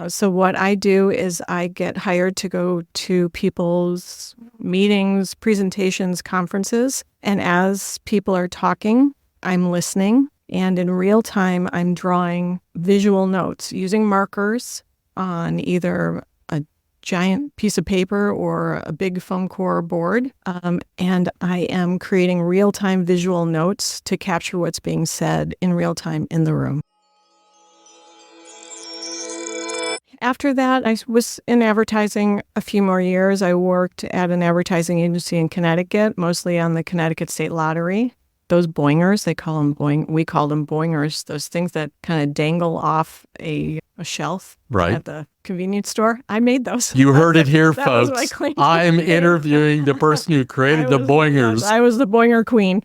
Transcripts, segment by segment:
So what I do is I get hired to go to people's meetings, presentations, conferences, and as people are talking, I'm listening, and in real time, I'm drawing visual notes using markers on either a giant piece of paper or a big foam core board, and I am creating real-time visual notes to capture what's being said in real time in the room. After that, I was in advertising a few more years. I worked at an advertising agency in Connecticut, mostly on the Connecticut State Lottery. Those boingers, we call them boingers, those things that kind of dangle off a shelf at the convenience store. I made those. You heard it here, that folks. Was my claim. I'm interviewing the person who created the boingers. I was the boinger queen.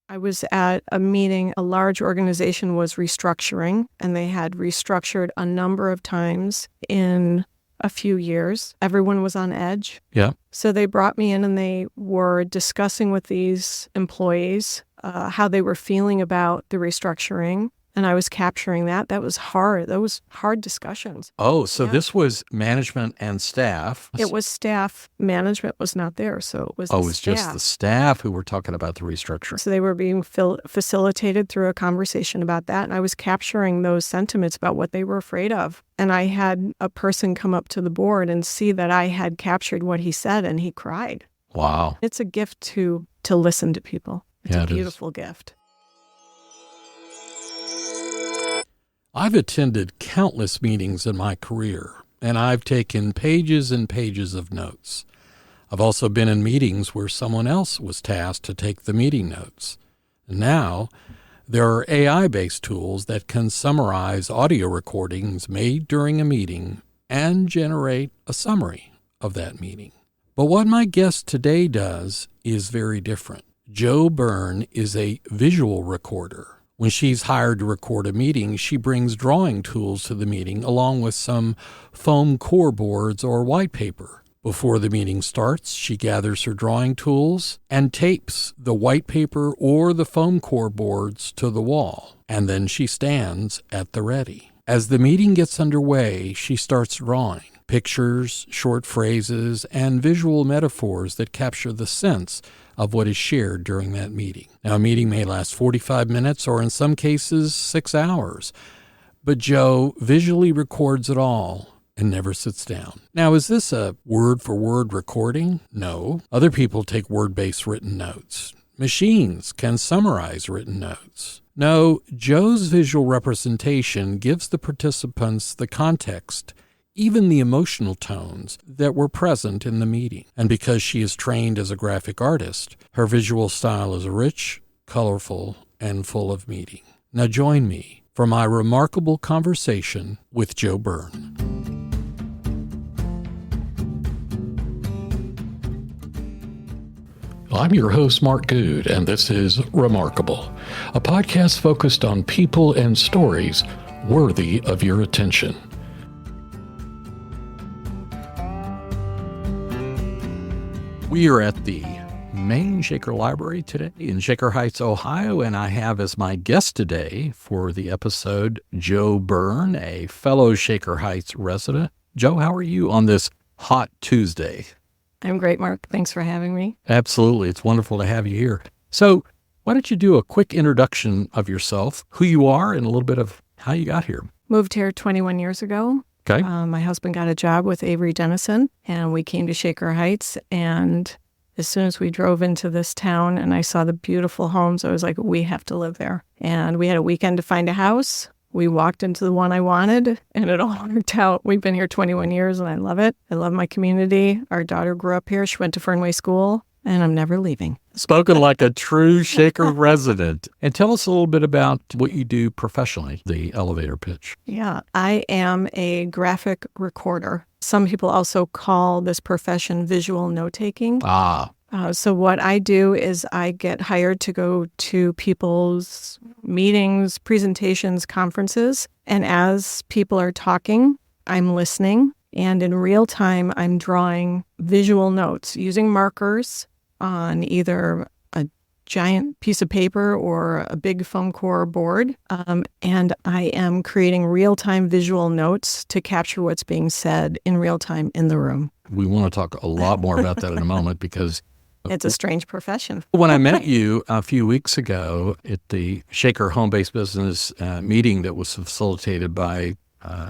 I was at a meeting. A large organization was restructuring, and they had restructured a number of times in a few years. Everyone was on edge. Yeah. So they brought me in and they were discussing with these employees how they were feeling about the restructuring. And I was capturing that. That was hard. That was hard discussions. Oh, so this was management and staff. It was staff. Management was not there, so it was it was just the staff who were talking about the restructuring. So they were being facilitated through a conversation about that, and I was capturing those sentiments about what they were afraid of. And I had a person come up to the board and see that I had captured what he said, and he cried. Wow. It's a gift to listen to people. It's a beautiful gift. I've attended countless meetings in my career, and I've taken pages and pages of notes. I've also been in meetings where someone else was tasked to take the meeting notes. And now, there are AI-based tools that can summarize audio recordings made during a meeting and generate a summary of that meeting. But what my guest today does is very different. Jo Byrne is a visual recorder. When she's hired to record a meeting, she brings drawing tools to the meeting along with some foam core boards or white paper. Before the meeting starts, she gathers her drawing tools and tapes the white paper or the foam core boards to the wall, and then she stands at the ready. As the meeting gets underway, she starts drawing pictures, short phrases, and visual metaphors that capture the sense of what is shared during that meeting. Now, a meeting may last 45 minutes or in some cases 6 hours, but Jo visually records it all and never sits down. Now, is this a word-for-word recording? No. Other people take word-based written notes. Machines can summarize written notes. No, Jo's visual representation gives the participants the context, even the emotional tones that were present in the meeting. And because she is trained as a graphic artist, her visual style is rich, colorful, and full of meaning. Now join me for my remarkable conversation with Jo Byrne. I'm your host, Mark Good, and this is Remarkable, a podcast focused on people and stories worthy of your attention. We are at the Main Shaker Library today in Shaker Heights, Ohio, and I have as my guest today for the episode Jo Byrne, a fellow Shaker Heights resident. Jo, how are you on this hot Tuesday? I'm great, Mark. Thanks for having me. Absolutely. It's wonderful to have you here. So why don't you do a quick introduction of yourself, who you are, and a little bit of how you got here? Moved here 21 years ago. Okay. My husband got a job with Avery Denison, and we came to Shaker Heights. And as soon as we drove into this town and I saw the beautiful homes, I was like, we have to live there. And we had a weekend to find a house. We walked into the one I wanted, and it all worked out. We've been here 21 years, and I love it. I love my community. Our daughter grew up here. She went to Fernway School, and I'm never leaving. Spoken like a true Shaker resident. And tell us a little bit about what you do professionally, the elevator pitch. Yeah, I am a graphic recorder. Some people also call this profession visual note-taking. So what I do is I get hired to go to people's meetings, presentations, conferences, and as people are talking, I'm listening, and in real time, I'm drawing visual notes using markers on either a giant piece of paper or a big foam core board, and I am creating real-time visual notes to capture what's being said in real time in the room. We want to talk a lot more about that in a moment because it's a strange profession. When I met you a few weeks ago at the Shaker Home-Based Business meeting that was facilitated by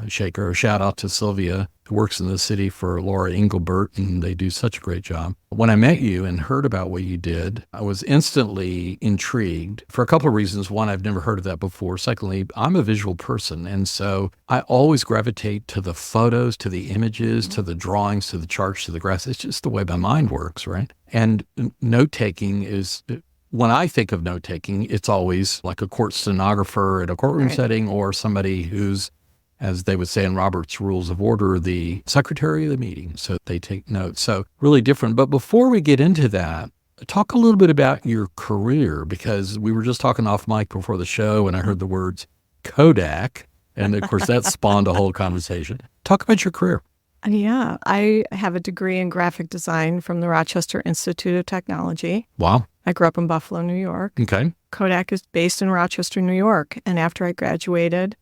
Shaker, a shout out to Sylvia, who works in the city for Laura Engelbert, and they do such a great job. When I met you and heard about what you did, I was instantly intrigued for a couple of reasons. One, I've never heard of that before. Secondly, I'm a visual person, and so I always gravitate to the photos, to the images, to the drawings, to the charts, to the graphs. It's just the way my mind works, right? And note-taking is... When I think of note-taking, it's always like a court stenographer at a courtroom setting, or somebody who's, as they would say in Robert's Rules of Order, the secretary of the meeting. So they take notes. So really different. But before we get into that, talk a little bit about your career, because we were just talking off mic before the show and I heard the words Kodak. And of course, that spawned a whole conversation. Talk about your career. Yeah, I have a degree in graphic design from the Rochester Institute of Technology. Wow. I grew up in Buffalo, New York. Okay. Kodak is based in Rochester, New York. And after I graduated,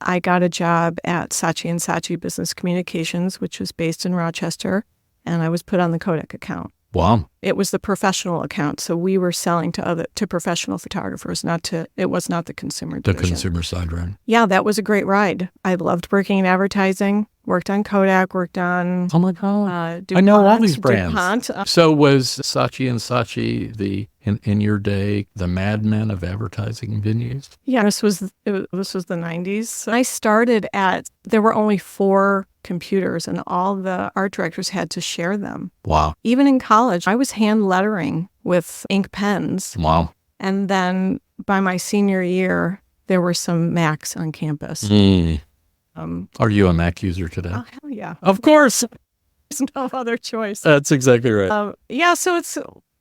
I got a job at Saatchi & Saatchi Business Communications, which was based in Rochester, and I was put on the Kodak account. Wow. It was the professional account, so we were selling to professional photographers, it was not the consumer division. The consumer side, right? Yeah, that was a great ride. I loved working in advertising, worked on Kodak, worked on Oh my God. DuPont, I know all these brands. DuPont. So was Saatchi & Saatchi in your day, the madmen of advertising venues? Yeah, this was the 90s. I started there were only 4 computers, and all the art directors had to share them. Wow. Even in college, I was hand lettering with ink pens. Wow. And then by my senior year, there were some Macs on campus. Are you a Mac user today? Oh, hell yeah. Of course. There's no other choice. That's exactly right. Yeah, so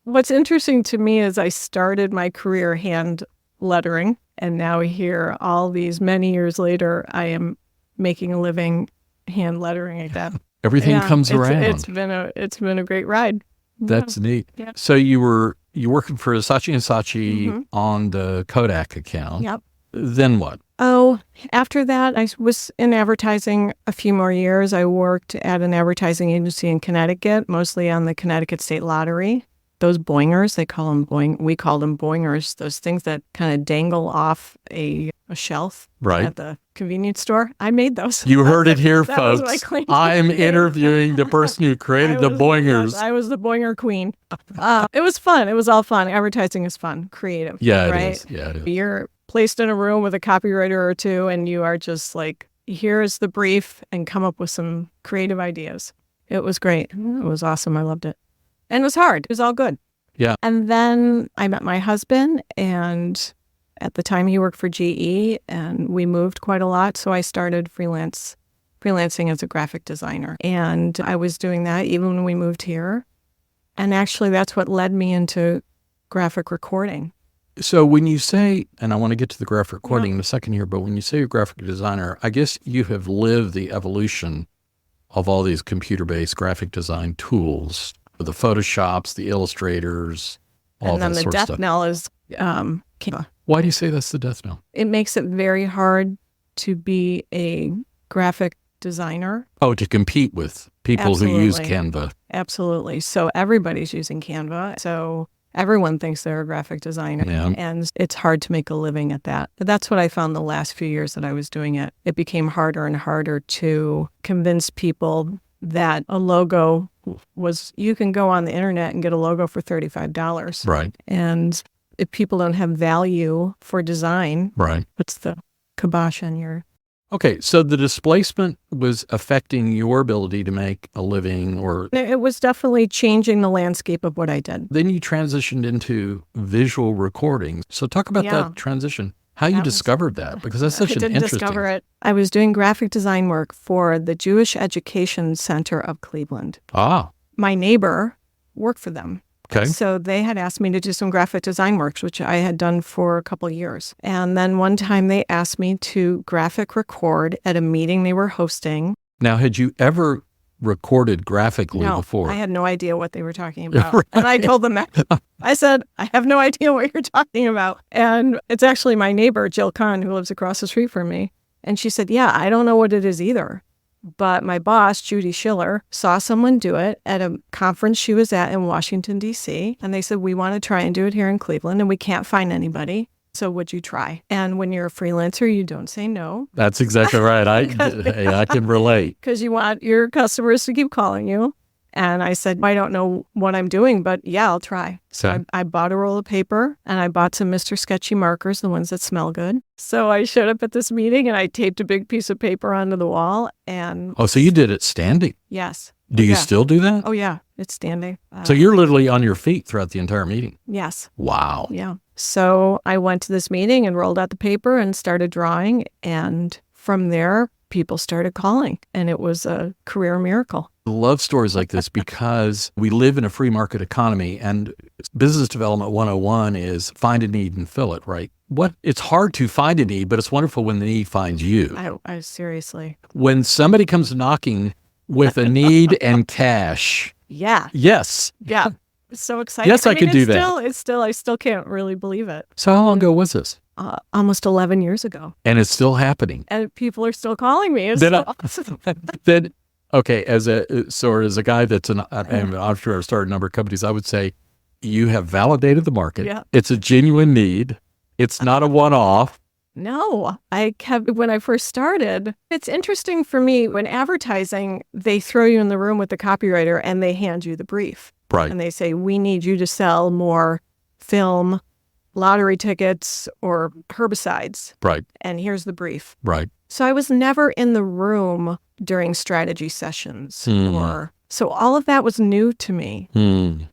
what's interesting to me is I started my career hand lettering, and now here, all these many years later, I am making a living hand lettering like that. Everything comes around. It's been a great ride. That's neat. Yeah. So you working for Saatchi & Saatchi on the Kodak account. Yep. Then what? Oh, after that, I was in advertising a few more years. I worked at an advertising agency in Connecticut, mostly on the Connecticut State Lottery. Those boingers, we call them boingers, those things that kind of dangle off a shelf at the convenience store. I made those. You heard it here, that folks. Was my claim. I'm interviewing the person who created the boingers. I was the boinger queen. It was fun. It was all fun. Advertising is fun, creative. Yeah, right? It is. Yeah, it is. You're placed in a room with a copywriter or two, and you are just like, here's the brief, and come up with some creative ideas. It was great. It was awesome. I loved it. And it was hard. It was all good. Yeah. And then I met my husband, and at the time he worked for GE, and we moved quite a lot. So I started freelancing as a graphic designer. And I was doing that even when we moved here. And actually, that's what led me into graphic recording. So when you say, and I want to get to the graphic recording in a second here, but when you say you're a graphic designer, I guess you have lived the evolution of all these computer-based graphic design tools, the Photoshops, the Illustrators, all that sort of stuff. And then the death knell is Canva. Why do you say that's the death knell? It makes it very hard to be a graphic designer. Oh, to compete with people who use Canva. Absolutely. So everybody's using Canva. So everyone thinks they're a graphic designer. Yeah. And it's hard to make a living at that. But that's what I found the last few years that I was doing it. It became harder and harder to convince people that a logo you can go on the internet and get a logo for $35. Right. And if people don't have value for design, what's the kibosh on your... Okay, so the displacement was affecting your ability to make a living, or... It was definitely changing the landscape of what I did. Then you transitioned into visual recording. So talk about that transition. How you discovered that, because that's such an interesting... I didn't discover it. I was doing graphic design work for the Jewish Education Center of Cleveland. Ah. My neighbor worked for them. Okay. So they had asked me to do some graphic design works, which I had done for a couple of years. And then one time they asked me to graphic record at a meeting they were hosting. Now, had you ever recorded graphically No, before. I had no idea what they were talking about. Right. And I told them that. I said, I have no idea what you're talking about. And it's actually my neighbor, Jill Kahn, who lives across the street from me. And she said, yeah, I don't know what it is either. But my boss, Judy Schiller, saw someone do it at a conference she was at in Washington, D.C. And they said, we want to try and do it here in Cleveland, and we can't find anybody. So would you try? And when you're a freelancer, you don't say no. That's exactly right. I can relate. Because you want your customers to keep calling you. And I said, I don't know what I'm doing, but yeah, I'll try. So I bought a roll of paper and I bought some Mr. Sketchy markers, the ones that smell good. So I showed up at this meeting and I taped a big piece of paper onto the wall. And oh, so you did it standing? Yes. Do you still do that? Oh, yeah. It's standing. So you're literally on your feet throughout the entire meeting? Yes. Wow. Yeah. So I went to this meeting and rolled out the paper and started drawing. And from there, people started calling. And it was a career miracle. I love stories like this because we live in a free market economy, and business development 101 is find a need and fill it, right? It's hard to find a need, but it's wonderful when the need finds you. I seriously. When somebody comes knocking with a need and cash. Yeah. Yes. Yeah. It's so exciting. Yes, I could do that. I still can't really believe it. So how long ago was this? Almost 11 years ago. And it's still happening. And people are still calling me. It's awesome. Then, okay, as a guy that's an entrepreneur, started a number of companies, I would say you have validated the market. Yeah. It's a genuine need. It's not a one-off. No, when I first started, it's interesting for me when advertising, they throw you in the room with the copywriter and they hand you the brief. Right. And they say, we need you to sell more film, lottery tickets, or herbicides. Right. And here's the brief. Right. So I was never in the room during strategy sessions. So all of that was new to me.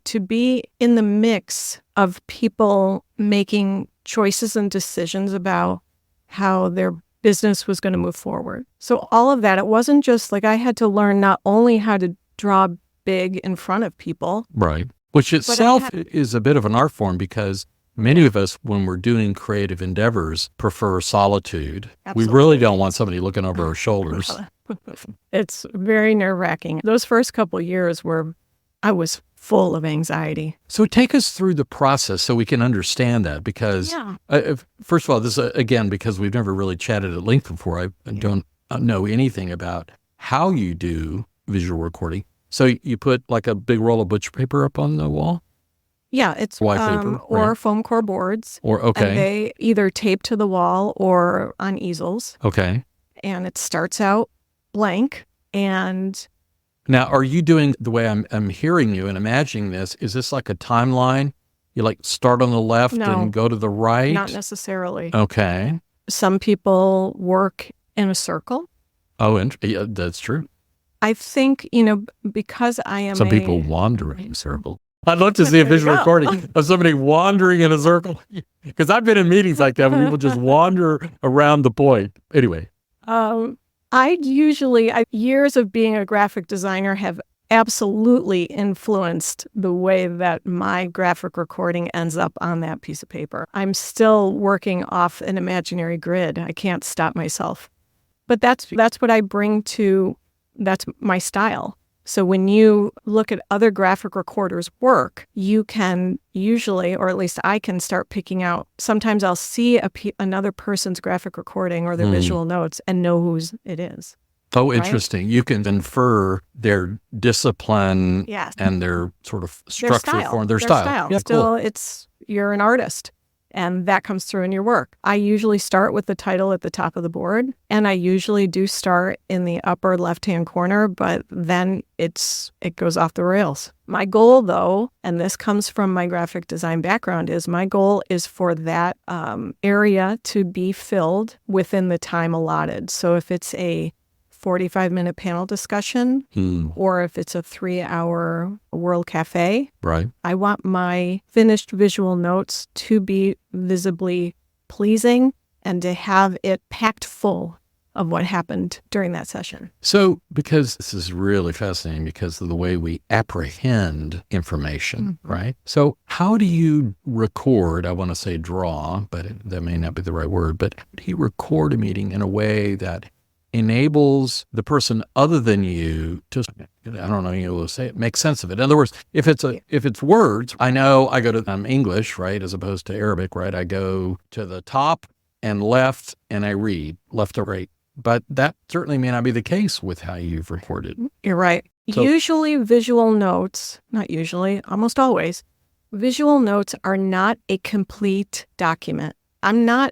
To be in the mix of people making choices and decisions about how their business was going to move forward. So all of that, it wasn't just like I had to learn not only how to draw big in front of people. Right. Which itself is a bit of an art form because many of us, when we're doing creative endeavors, prefer solitude. Absolutely. We really don't want somebody looking over our shoulders. It's very nerve-wracking. Those first couple of years I was full of anxiety. So take us through the process so we can understand that because, first of all, this again, because we've never really chatted at length before, I don't know anything about how you do visual recording. So you put like a big roll of butcher paper up on the wall? Yeah, it's or foam core boards. And they either tape to the wall or on easels. Okay. And it starts out blank. And now, are you doing the way I'm hearing you and imagining this? Is this like a timeline? You like start on the left and go to the right? Not necessarily. Okay. Some people work in a circle. Oh, yeah, that's true. I think, because I am Some people wander in a circle. I'd love to see a visual recording of somebody wandering in a circle. Because I've been in meetings like that where people just wander around the point. Anyway. Years of being a graphic designer have absolutely influenced the way that my graphic recording ends up on that piece of paper. I'm still working off an imaginary grid. I can't stop myself. But that's what I bring to, that's my style. So when you look at other graphic recorders' work, you can usually, or at least I can start picking out, sometimes I'll see another person's graphic recording or their visual notes and know whose it is. Oh, interesting. Right? You can infer their discipline and their sort of structure form, their style. Yeah, Still, you're an artist. And that comes through in your work. I usually start with the title at the top of the board, and I usually do start in the upper left-hand corner, but then it goes off the rails. My goal, though, and this comes from my graphic design background, is my goal is for that area to be filled within the time allotted. So if it's a 45-minute panel discussion, or if it's a 3-hour World Cafe, right? I want my finished visual notes to be visibly pleasing and to have it packed full of what happened during that session. So, because this is really fascinating because of the way we apprehend information, right? So how do you record, I want to say draw, but that may not be the right word, but how do you record a meeting in a way that enables the person other than you to, I don't know, you'll say it, make sense of it. In other words, if it's words, I know I go to English, right, as opposed to Arabic, right? I go to the top and left and I read left to right. But that certainly may not be the case with how you've recorded. You're right. So, usually visual notes, not usually, almost always, visual notes are not a complete document. I'm not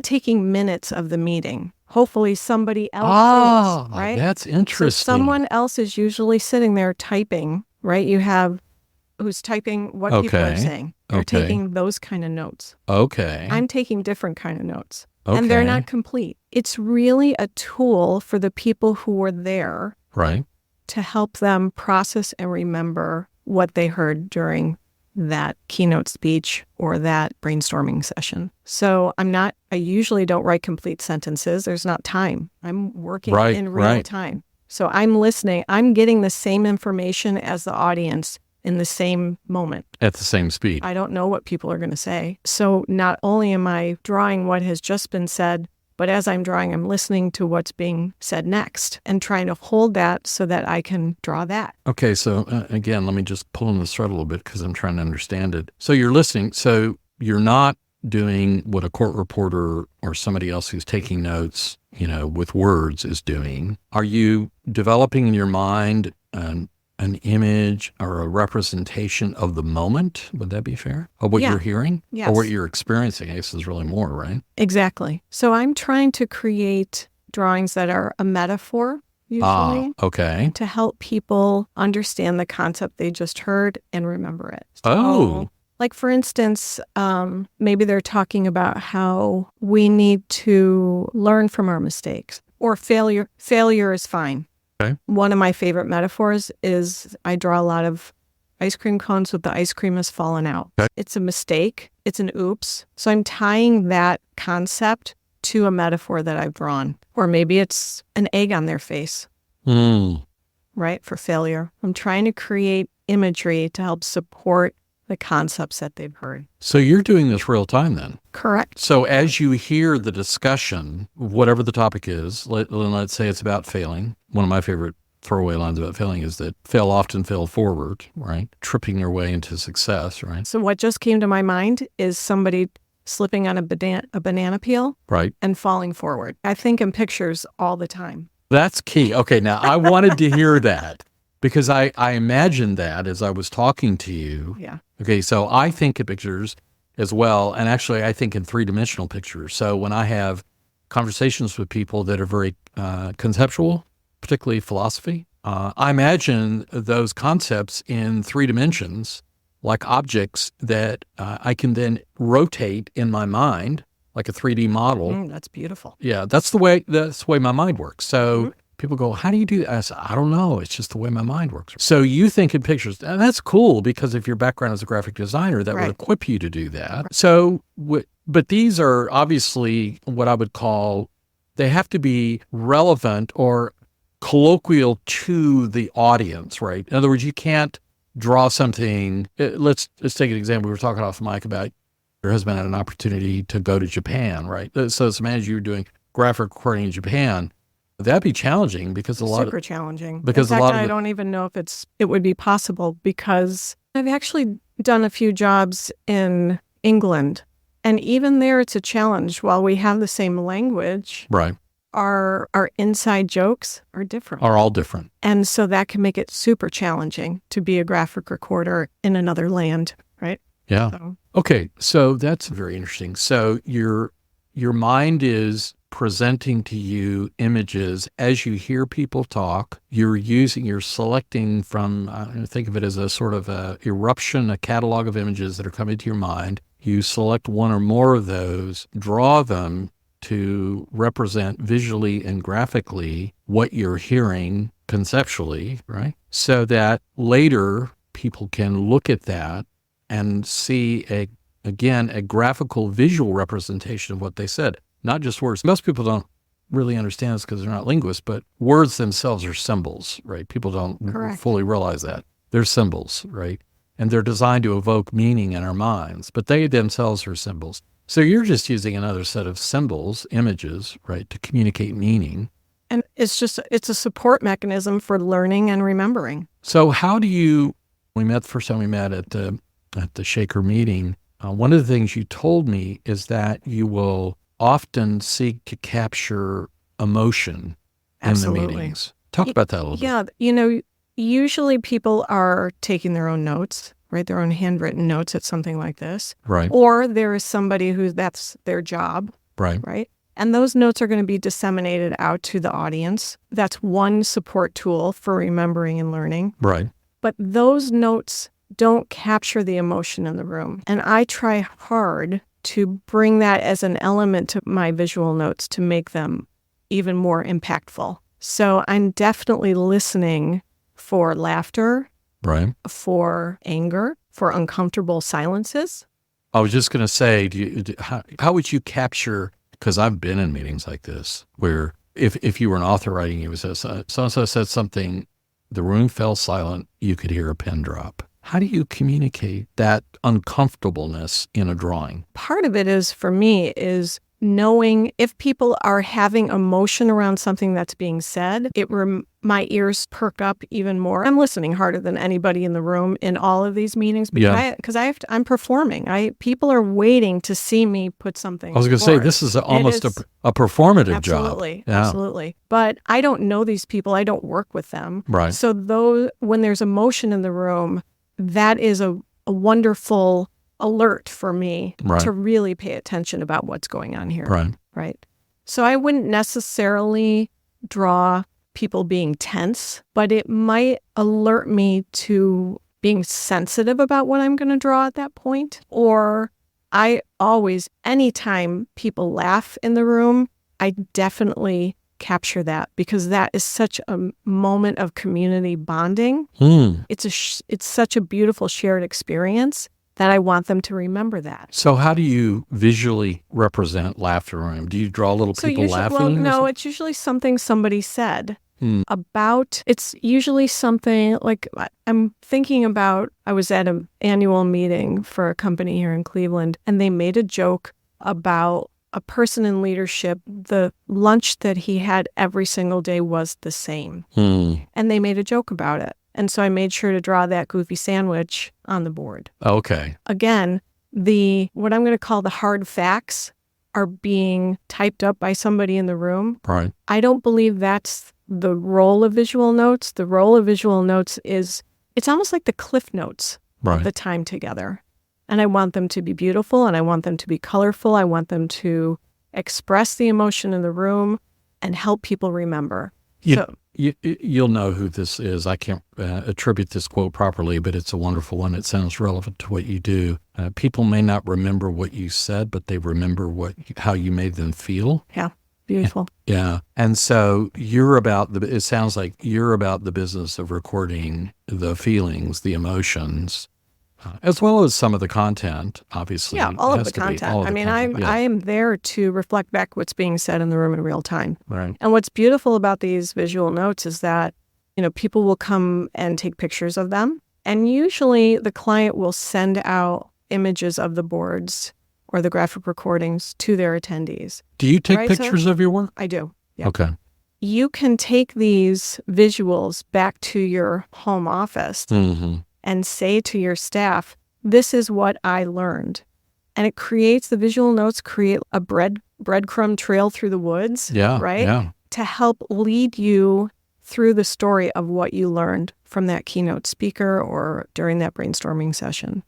taking minutes of the meeting. Hopefully somebody else is, right? That's interesting. So someone else is usually sitting there typing, right? You have who's typing what people are saying. They're taking those kind of notes. Okay. I'm taking different kind of notes. Okay. And they're not complete. It's really a tool for the people who were there. Right. To help them process and remember what they heard during that keynote speech or that brainstorming session. So I usually don't write complete sentences. There's not time. I'm working in real time. So I'm listening. I'm getting the same information as the audience in the same moment. At the same speed. I don't know what people are going to say. So not only am I drawing what has just been said, but as I'm drawing, I'm listening to what's being said next and trying to hold that so that I can draw that. Okay, so again, let me just pull on the thread a little bit because I'm trying to understand it. So you're listening. So you're not doing what a court reporter or somebody else who's taking notes, with words is doing. Are you developing in your mind an image or a representation of the moment? Would that be fair? Of what you're hearing? Yes. Or what you're experiencing? I guess is really more, right? Exactly. So I'm trying to create drawings that are a metaphor, usually. Okay. To help people understand the concept they just heard and remember it. So, like, for instance, maybe they're talking about how we need to learn from our mistakes or failure. Failure is fine. Okay. One of my favorite metaphors is I draw a lot of ice cream cones with the ice cream has fallen out. Okay. It's a mistake. It's an oops. So I'm tying that concept to a metaphor that I've drawn. Or maybe it's an egg on their face, right, for failure. I'm trying to create imagery to help support the concepts that they've heard. So you're doing this real time then? Correct. So as you hear the discussion, whatever the topic is, let's say it's about failing. One of my favorite throwaway lines about failing is that fail often, fail forward, right? Tripping your way into success, right? So what just came to my mind is somebody slipping on a banana peel, right, and falling forward. I think in pictures all the time. That's key. Okay, now I wanted to hear that because I imagined that as I was talking to you. Yeah. Okay, so I think in pictures as well, and actually I think in three-dimensional pictures. So when I have conversations with people that are very conceptual, particularly philosophy, I imagine those concepts in 3 dimensions, like objects that I can then rotate in my mind, like a 3D model. That's beautiful. Yeah, that's the way my mind works. So people go, how do you do that? I say, I don't know. It's just the way my mind works. So you think in pictures, and that's cool because if your background is a graphic designer, that would equip you to do that. So, but these are obviously what I would call, they have to be relevant or colloquial to the audience, right? In other words, you can't draw something. Let's take an example. We were talking off mic about your husband had an opportunity to go to Japan, right? So imagine you were doing graphic recording in Japan. That'd be challenging because super challenging. Because in fact, I don't even know if it would be possible because I've actually done a few jobs in England, and even there it's a challenge. While we have the same language, right, our inside jokes are different. Are all different, and so that can make it super challenging to be a graphic recorder in another land, right? Yeah. Okay, so that's very interesting. So your mind is presenting to you images as you hear people talk. You're selecting from, think of it as a sort of a eruption, a catalog of images that are coming to your mind. You select one or more of those, draw them to represent visually and graphically what you're hearing conceptually, right? So that later people can look at that and see a graphical visual representation of what they said. Not just words. Most people don't really understand this because they're not linguists, but words themselves are symbols, right? People don't fully realize that. They're symbols, right? And they're designed to evoke meaning in our minds, but they themselves are symbols. So you're just using another set of symbols, images, right, to communicate meaning. And it's a support mechanism for learning and remembering. So how do you, the first time we met at the Shaker meeting, one of the things you told me is that you will often seek to capture emotion Absolutely. in the meetings. Talk about that a little bit. Yeah, usually people are taking their own notes, right? Their own handwritten notes at something like this. Right. Or there is somebody that's their job. Right. And those notes are going to be disseminated out to the audience. That's one support tool for remembering and learning. Right. But those notes don't capture the emotion in the room. And I try hard to bring that as an element to my visual notes to make them even more impactful. So I'm definitely listening for laughter, Right. for anger, for uncomfortable silences. I was just going to say, how would you capture, because I've been in meetings like this, where if you were an author writing, you would say, so-and-so said something, the room fell silent, you could hear a pin drop. How do you communicate that uncomfortableness in a drawing? Part of it is, for me, is knowing if people are having emotion around something that's being said, my ears perk up even more. I'm listening harder than anybody in the room in all of these meetings because I'm performing. People are waiting to see me put something. I was going to say, this is almost a performative job. Absolutely. But I don't know these people. I don't work with them. Right. So when there's emotion in the room, that is a wonderful alert for me to really pay attention about what's going on here. Right. So I wouldn't necessarily draw people being tense, but it might alert me to being sensitive about what I'm going to draw at that point. Or anytime people laugh in the room, I definitely capture that because that is such a moment of community bonding. It's such a beautiful shared experience that I want them to remember that. So how do you visually represent laughter in a room? Do you draw little people laughing? Well, no, it's usually something somebody said about, it's usually something like, I'm thinking about, I was at an annual meeting for a company here in Cleveland, and they made a joke about a person in leadership. The lunch that he had every single day was the same. And they made a joke about it. And so I made sure to draw that goofy sandwich on the board. Okay. Again, what I'm going to call the hard facts are being typed up by somebody in the room. Right. I don't believe that's the role of visual notes. The role of visual notes it's almost like the cliff notes of the time together. And I want them to be beautiful, and I want them to be colorful. I want them to express the emotion in the room and help people remember. You'll know who this is. I can't attribute this quote properly, but it's a wonderful one. It sounds relevant to what you do. People may not remember what you said, but they remember how you made them feel. Yeah, beautiful. Yeah. And so it sounds like you're about the business of recording the feelings, the emotions, as well as some of the content, obviously. Yeah, all of the content. I am there to reflect back what's being said in the room in real time. Right. And what's beautiful about these visual notes is that, people will come and take pictures of them. And usually the client will send out images of the boards or the graphic recordings to their attendees. Do you take pictures of your work? I do. Yeah. Okay. You can take these visuals back to your home office and say to your staff, this is what I learned. And the visual notes create a breadcrumb trail through the woods, right? Yeah. To help lead you through the story of what you learned from that keynote speaker or during that brainstorming session.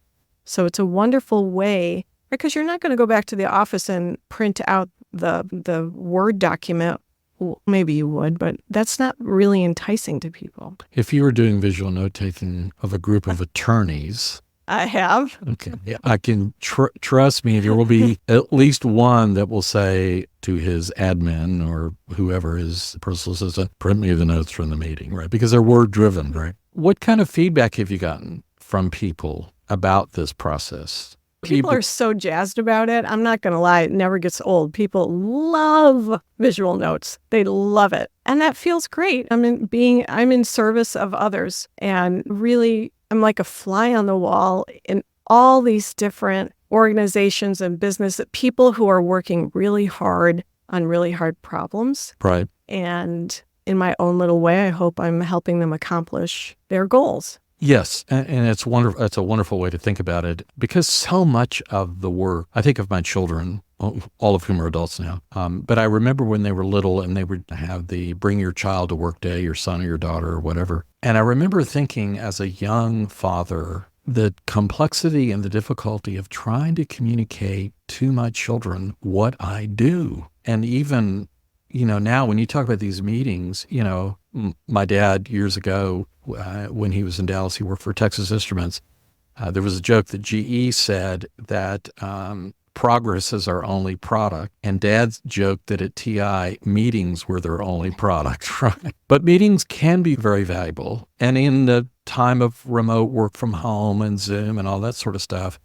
So it's a wonderful way, because you're not going to go back to the office and print out the Word document. Well, maybe you would, but that's not really enticing to people. If you were doing visual note-taking of a group of attorneys... I have. Okay. Yeah. I can trust me, there will be at least one that will say to his admin or whoever his personal assistant, print me the notes from the meeting, right? Because they're word-driven, right? What kind of feedback have you gotten from people about this process? People are so jazzed about it. I'm not going to lie. It never gets old. People love visual notes. They love it. And that feels great. I'm in service of others. And really, I'm like a fly on the wall in all these different organizations and business, people who are working really hard on really hard problems. Right. And in my own little way, I hope I'm helping them accomplish their goals. Yes, and it's wonderful. It's a wonderful way to think about it, because so much of the work, I think of my children, all of whom are adults now, but I remember when they were little and they would have the bring your child to work day, your son or your daughter or whatever. And I remember thinking as a young father, the complexity and the difficulty of trying to communicate to my children what I do. And even, now when you talk about these meetings, my dad years ago, when he was in Dallas, he worked for Texas Instruments. There was a joke that GE said that progress is our only product. And Dad's joked that at TI, meetings were their only product, right? But meetings can be very valuable. And in the time of remote work from home and Zoom and all that sort of stuff,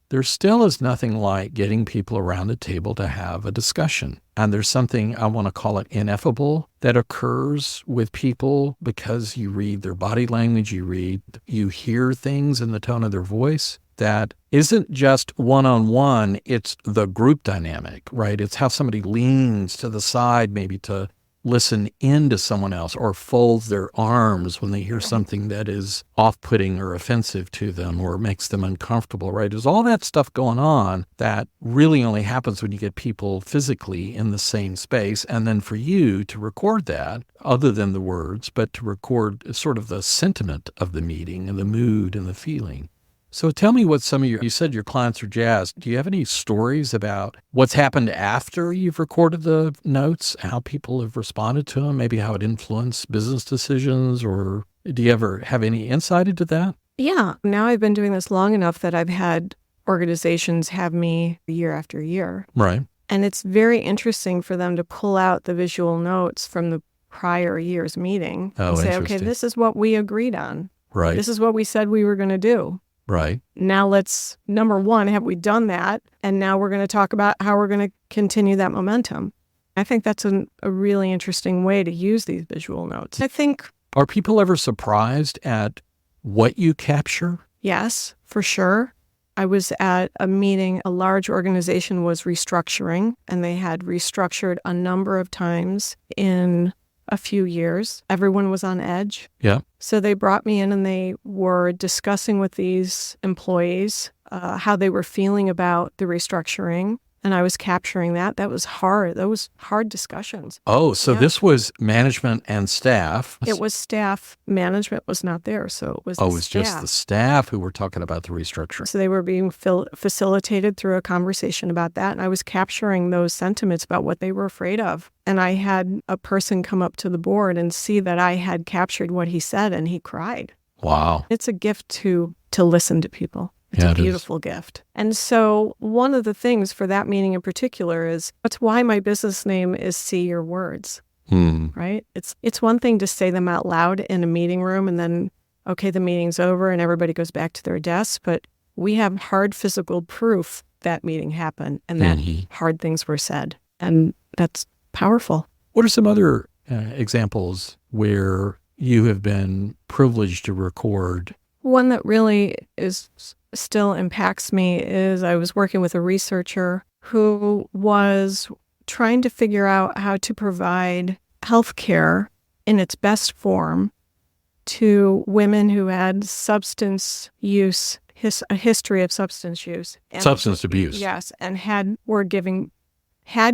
there still is nothing like getting people around a table to have a discussion. And there's something, I want to call it ineffable, that occurs with people because you read their body language, you hear things in the tone of their voice that isn't just one-on-one, it's the group dynamic, right? It's how somebody leans to the side maybe to listen into someone else, or folds their arms when they hear something that is off-putting or offensive to them or makes them uncomfortable, right? There's all that stuff going on that really only happens when you get people physically in the same space. And then for you to record that, other than the words, but to record sort of the sentiment of the meeting and the mood and the feeling. So tell me what you said your clients are jazzed. Do you have any stories about what's happened after you've recorded the notes, how people have responded to them, maybe how it influenced business decisions, or do you ever have any insight into that? Yeah. Now I've been doing this long enough that I've had organizations have me year after year. Right. And it's very interesting for them to pull out the visual notes from the prior year's meeting and say, okay, this is what we agreed on. Right. This is what we said we were going to do. Right. Now let's, number one, have we done that? And now we're going to talk about how we're going to continue that momentum. I think that's a really interesting way to use these visual notes. I think. Are people ever surprised at what you capture? Yes, for sure. I was at a meeting, a large organization was restructuring, and they had restructured a number of times in a few years. Everyone was on edge. Yeah. So they brought me in and they were discussing with these employees how they were feeling about the restructuring. And I was capturing that. That was hard. Those hard discussions. Oh, so Yeah. This was management and staff. It was staff. Management was not there. So it was Oh, it was just the staff who were talking about the restructuring. So they were being facilitated through a conversation about that. And I was capturing those sentiments about what they were afraid of. And I had a person come up to the board and see that I had captured what he said, and he cried. Wow. It's a gift to listen to people. It's a beautiful gift. And so one of the things for that meeting in particular is that's why my business name is See Your Words, right? It's one thing to say them out loud in a meeting room and then, okay, the meeting's over and everybody goes back to their desks. But we have hard physical proof that meeting happened and that hard things were said. And that's powerful. What are some other examples where you have been privileged to record? One that really still impacts me is I was working with a researcher who was trying to figure out how to provide healthcare in its best form to women who had substance use, a history of substance use. Substance abuse. Yes, and had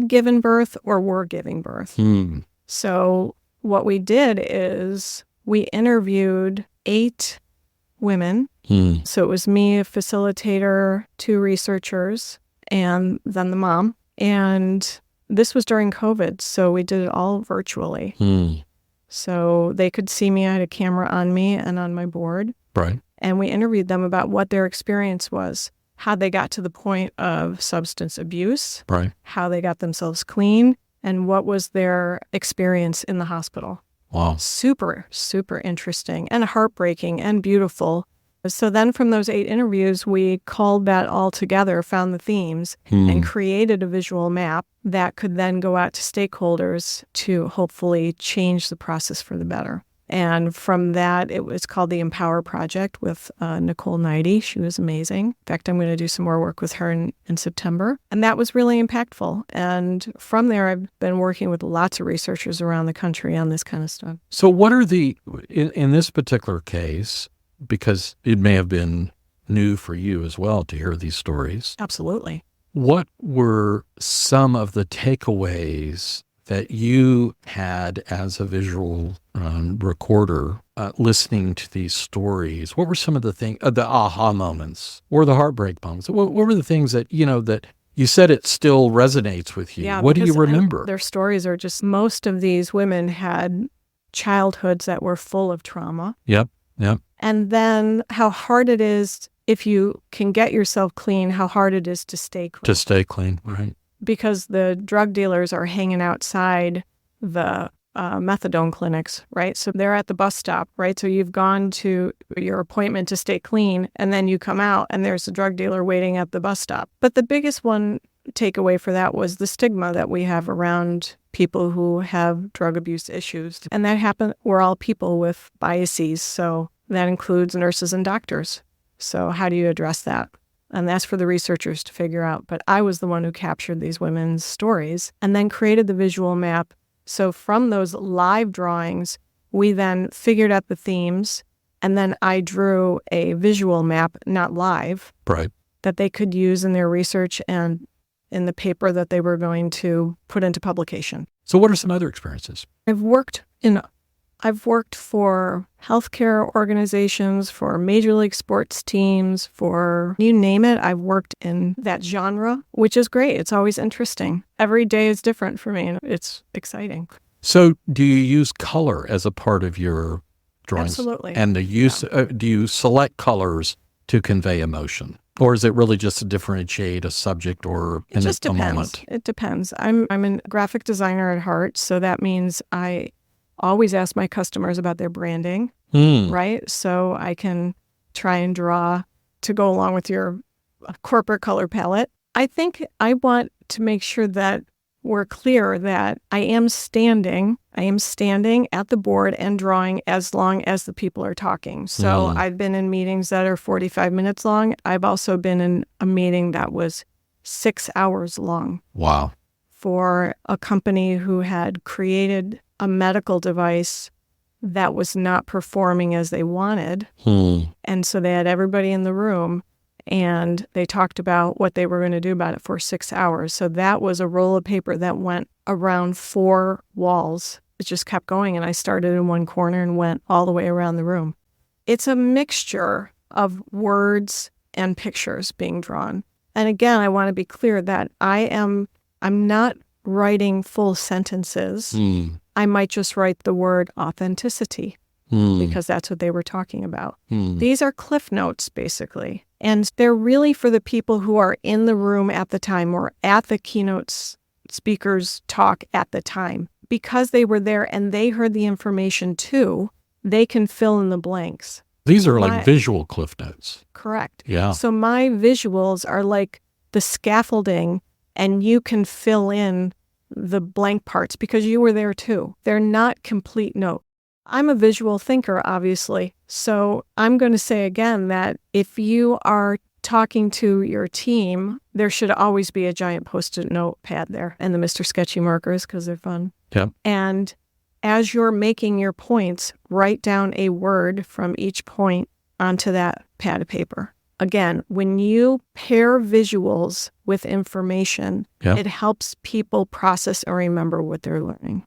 given birth or were giving birth. So what we did is we interviewed 8 women. So it was me, a facilitator, 2 researchers, and then the mom. And this was during COVID, so we did it all virtually. So they could see me. I had a camera on me and on my board. Right. And we interviewed them about what their experience was, how they got to the point of substance abuse, right, how they got themselves clean, and what was their experience in the hospital. Wow. Super, super interesting and heartbreaking and beautiful. So then from those 8 interviews, we called that all together, found the themes, and created a visual map that could then go out to stakeholders to hopefully change the process for the better. And from that, it was called the Empower Project with Nicole Knighty. She was amazing. In fact, I'm going to do some more work with her in September. And that was really impactful. And from there, I've been working with lots of researchers around the country on this kind of stuff. So what are in this particular case, because it may have been new for you as well to hear these stories. Absolutely. What were some of the takeaways that you had as a visual recorder listening to these stories? What were some of the things, the aha moments or the heartbreak moments? What were the things that, that you said it still resonates with you? Yeah, what do you remember? Their stories are just, most of these women had childhoods that were full of trauma. Yep. And then how hard it is, if you can get yourself clean, how hard it is to stay clean. To stay clean, right. Because the drug dealers are hanging outside the methadone clinics, right? So they're at the bus stop, right? So you've gone to your appointment to stay clean, and then you come out and there's a drug dealer waiting at the bus stop. But the biggest one takeaway for that was the stigma that we have around people who have drug abuse issues. And that happened, we're all people with biases. So that includes nurses and doctors. So how do you address that? And that's for the researchers to figure out. But I was the one who captured these women's stories and then created the visual map. So from those live drawings, we then figured out the themes, and then I drew a visual map, not live, right, that they could use in their research and in the paper that they were going to put into publication. So what are some other experiences? I've worked for healthcare organizations, for Major League sports teams, for you name it. I've worked in that genre, which is great. It's always interesting. Every day is different for me, and it's exciting. So do you use color as a part of your drawings? Absolutely. And do you select colors to convey emotion? Or is it really just to differentiate a subject or in a moment? It depends. I'm a graphic designer at heart, so that means I always ask my customers about their branding, right? So I can try and draw to go along with your corporate color palette. I think I want to make sure that we're clear that I am standing at the board and drawing as long as the people are talking. So I've been in meetings that are 45 minutes long. I've also been in a meeting that was 6 hours long. Wow. For a company who had created a medical device that was not performing as they wanted. And so they had everybody in the room and they talked about what they were going to do about it for 6 hours. So that was a roll of paper that went around 4 walls. It just kept going, and I started in one corner and went all the way around the room. It's a mixture of words and pictures being drawn. And again, I want to be clear that I'm not writing full sentences. I might just write the word authenticity because that's what they were talking about. These are cliff notes, basically. And they're really for the people who are in the room at the time or at the keynote speaker's talk at the time. Because they were there and they heard the information too, they can fill in the blanks. These are like visual cliff notes. Correct. Yeah. So my visuals are like the scaffolding, and you can fill in the blank parts because you were there too. They're not complete notes. I'm a visual thinker, obviously. So I'm going to say again that if you are talking to your team, there should always be a giant Post-it note pad there and the Mr. Sketchy markers because they're fun. Yep. And as you're making your points, write down a word from each point onto that pad of paper. Again, when you pair visuals with information, it helps people process or remember what they're learning.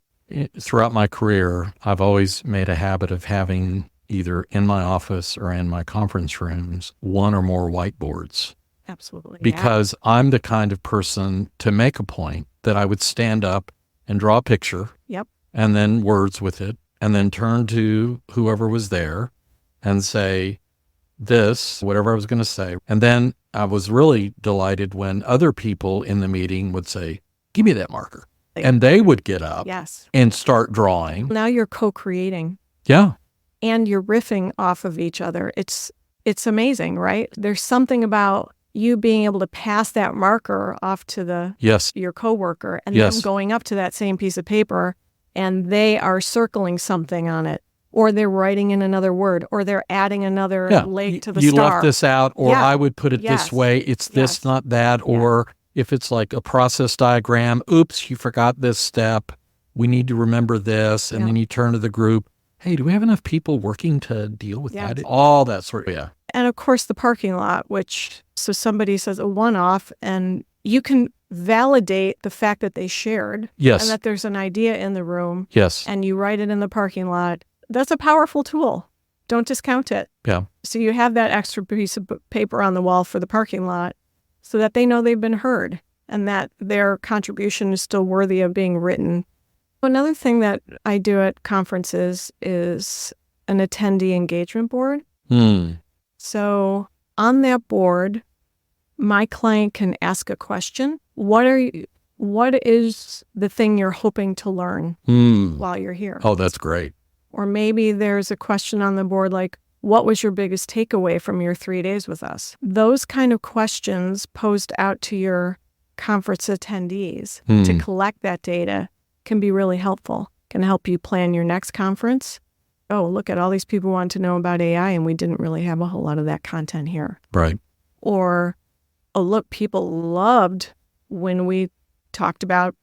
Throughout my career, I've always made a habit of having either in my office or in my conference rooms, one or more whiteboards. Absolutely. Because I'm the kind of person to make a point that I would stand up and draw a picture. Yep. And then words with it, and then turn to whoever was there and say this, whatever I was going to say. And then I was really delighted when other people in the meeting would say, give me that marker. And they would get up and start drawing. Now you're co-creating. Yeah. And you're riffing off of each other. It's amazing, right? There's something about you being able to pass that marker off to your coworker and them going up to that same piece of paper and they are circling something on it. or they're writing in another word, or they're adding another lake to the you star. left this out, or I would put it this way. It's this, not that. Or if it's like a process diagram, oops, you forgot this step. We need to remember this. And then you turn to the group. Hey, do we have enough people working to deal with that? All that sort of, And of course, the parking lot, so somebody says a one-off, and you can validate the fact that they shared. Yes. And that there's an idea in the room. Yes. And you write it in the parking lot. That's a powerful tool. Don't discount it. Yeah. So you have that extra piece of paper on the wall for the parking lot so that they know they've been heard and that their contribution is still worthy of being written. Another thing that I do at conferences is an attendee engagement board. So on that board, my client can ask a question. What is the thing you're hoping to learn while you're here? Oh, that's great. Or maybe there's a question on the board like, what was your biggest takeaway from your 3 days with us? Those kind of questions posed out to your conference attendees to collect that data can be really helpful, can help you plan your next conference. Oh, look at all these people want to know about AI and we didn't really have a whole lot of that content here. Right. Or, oh, look, people loved when we talked about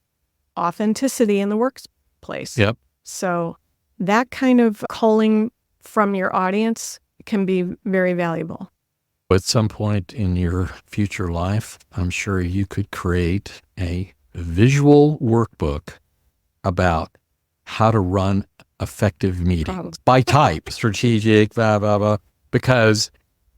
authenticity in the workplace. Yep. So that kind of culling from your audience can be very valuable. At some point in your future life, I'm sure you could create a visual workbook about how to run effective meetings by type, strategic, blah, blah, blah. Because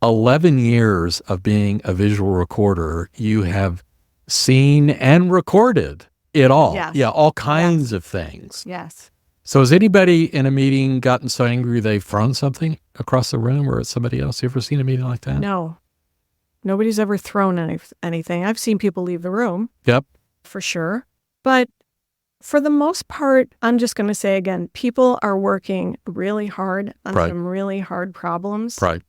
11 years of being a visual recorder, you have seen and recorded it all. Yes. Yeah, all kinds of things. Yes. So has anybody in a meeting gotten so angry they've thrown something across the room or at somebody else? You ever seen a meeting like that? No. Nobody's ever thrown anything. I've seen people leave the room. Yep. For sure. But for the most part, I'm just going to say again, people are working really hard on some really hard problems. Right.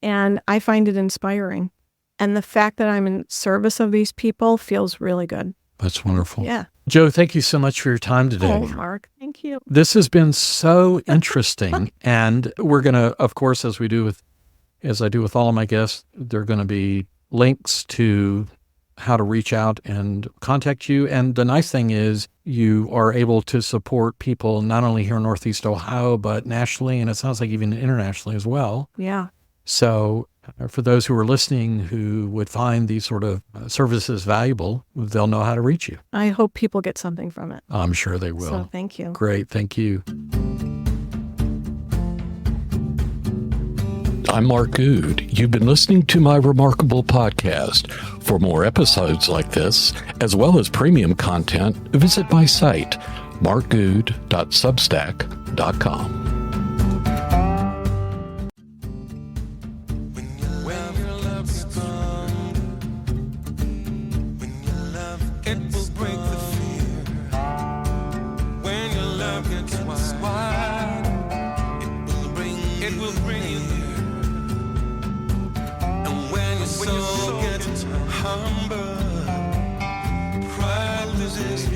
And I find it inspiring. And the fact that I'm in service of these people feels really good. That's wonderful. Yeah. Joe, thank you so much for your time today. Oh, Mark, thank you. This has been so interesting. And we're going to, of course, as I do with all of my guests, there are going to be links to how to reach out and contact you. And the nice thing is you are able to support people not only here in Northeast Ohio, but nationally, and it sounds like even internationally as well. Yeah. So for those who are listening who would find these sort of services valuable, they'll know how to reach you. I hope people get something from it. I'm sure they will. So thank you. Great. Thank you. I'm Mark Good. You've been listening to my remarkable podcast. For more episodes like this, as well as premium content, visit my site, markgood.substack.com. It will bring you near. And when your soul gets humble, pride loses